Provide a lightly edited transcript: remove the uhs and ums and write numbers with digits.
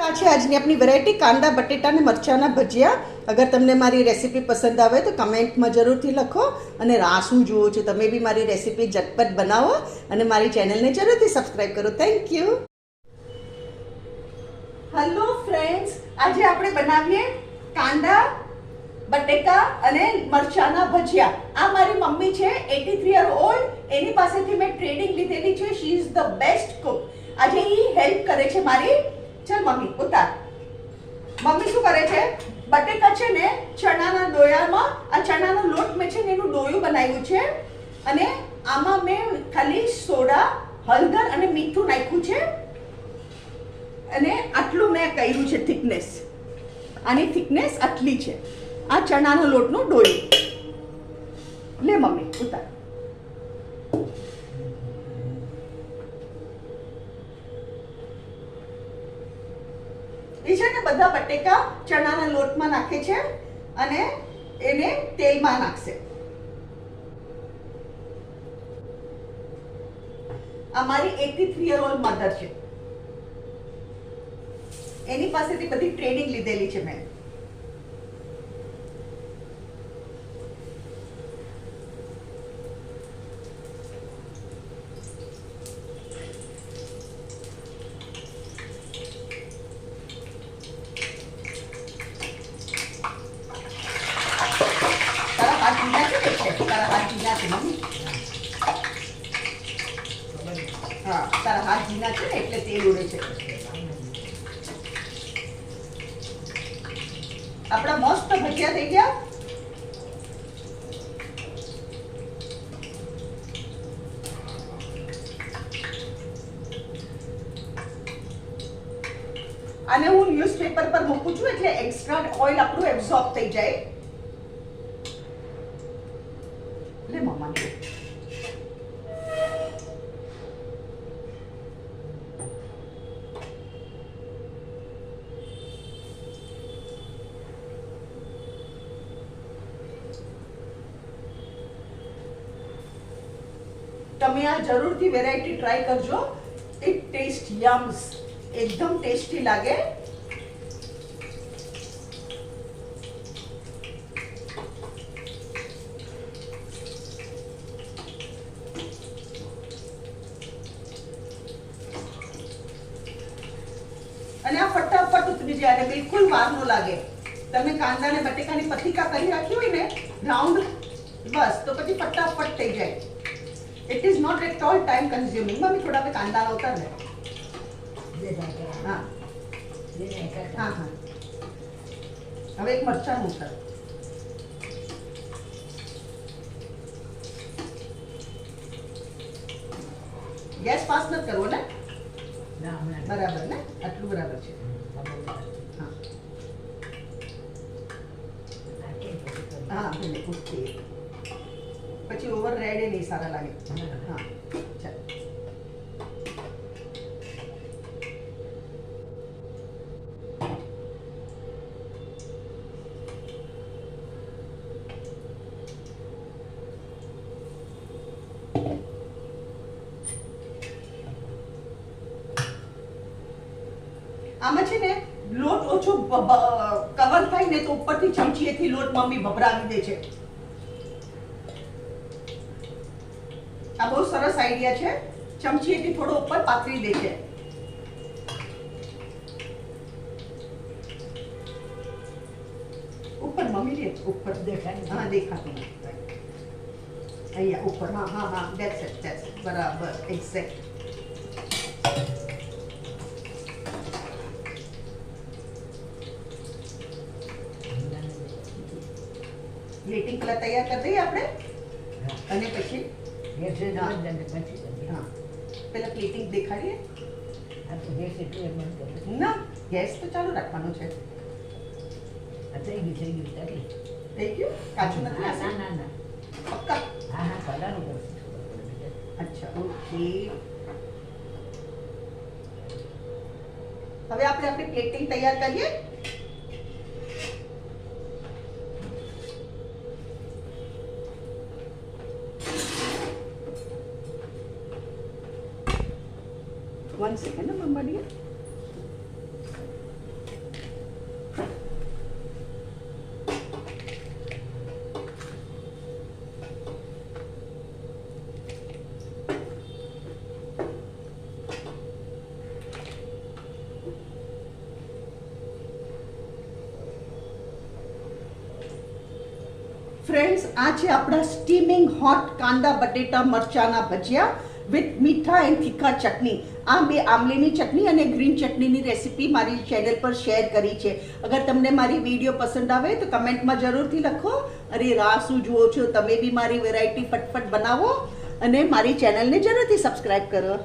આ છે આજની આપણી વેરાયટી કાંદા બટેટા અને મરચાંના ભજીયા. અગર તમને મારી રેસીપી પસંદ આવે તો કમેન્ટમાં જરૂરથી લખો અને રાહ શું જુઓ છો, તમે બી મારી રેસીપી ઝટપટ બનાવો અને મારી ચેનલને જરૂરથી સબસ્ક્રાઈબ કરો. Thank you. હેલો ફ્રેન્ડ્સ, આજે આપણે બનાવીએ કાંદા બટેકા અને મરચાંના ભજીયા. આ મારી મમ્મી છે, 83 યર ઓલ્ડ. એની પાસેથી મેં ટ્રેનિંગ લીધેલી છે. She is the best cook. આજે એ હેલ્પ કરે છે મારી. ચલ મમ્મી ઉતાર. મમ્મી શું કરે છે, બટેકા છે ને ચણાના ડોયામાં, આ ચણાનો લોટ મેં છે ને એનું ડોયું બનાવ્યું છે અને આમાં મેં ખાલી સોડા, હળદર અને મીઠું નાખ્યું છે અને આટલું મેં કર્યું છે થિકનેસ. આની થિકનેસ આટલી છે. આ ચણાનો લોટનું ડોયું. લે મમ્મી ઉતાર. એ છે ને બધા બટેકા ચણાના લોટમાં નાખે છે અને એને તેલમાં નાખશે. આ મારી 83 યર ઓલ્ડ મધર છે. એની પાસેથી બધી ટ્રેનિંગ લીધેલી છે મેં. હા, તારા હાથ ભીના છે ને એટલે તેલ ઉડે છે. આપણા મસ્ત ભજીયા થઈ ગયા. આને હું ન્યૂઝપેપર પર મૂકું છું એટલે એક્સ્ટ્રા ઓઇલ આપણું એબ્ઝોર્બ થઈ જાય. લે મમ્મા લે. તમે આ જરૂરથી વેરાયટી ટ્રાય કરજો. It taste yums. એકદમ ટેસ્ટી લાગે. અને આ ફટાફટ ઉતરી જાય, બિલકુલ વાર ન લાગે. તમે કાંદા ને બટેકાની પથિકા કરી રાખી હોય ને રાઉન્ડ, બસ તો પછી ફટાફટ થઈ જાય. It is not at all time consuming. Mummy थोड़ा पे कांदा उतार ले. हाँ हाँ हाँ. अब एक मरचां उतार. गैस पास मत करो ने. बराबर ने. आटलू बराबर છે. हाँ हाँ ભલે ઓકે. પછી ઓવર રેડ એ નહીં સારા લાગે. હા ચાલ. આમાં છે ને લોટ ઓછો કવર થાય ને તો ઉપરથી ચમચીએથી લોટ મમ્મી ભભરાવી દે છે. આ બહુ સરસ આઈડિયા છે. ચમચીએથી થોડો ઉપર પાથરી દે છે. ઉપર મમ્મી લે ઉપર દેખાય. હા દેખાતું. અહીંયા ઉપર. હા હા હા. That's it. બરાબર એક્ઝેક્ટ. પ્લેટિંગ કલર તૈયાર કરી દઈએ આપણે અને પછી પેલા પ્લેટિંગ દેખાડીએ. ના ગેસ તો ચાલુ રાખવાનો છે. થઈ ગયું. કાચું નથી. ના પક્કા. અચ્છા ઓકે. હવે આપણે આપણી પ્લેટિંગ તૈયાર કરીએ. One second, Mama dear. Friends, આ છે આપણા સ્ટીમિંગ હોટ કાંદા બટેટા મરચાના ભજીયા વિથ મીઠા એન્ડ તીખા ચટણી. આ બે આમલીની ચટણી અને ગ્રીન ચટણીની રેસીપી મારી ચેનલ પર શેર કરી છે. અગર તમને મારી વિડીયો પસંદ આવે તો કમેન્ટમાં જરૂરથી લખો. અરે રાહ શું જુઓ છો, તમે બી મારી વેરાયટી ફટફટ બનાવો અને મારી ચેનલને જરૂરથી સબસ્ક્રાઈબ કરો.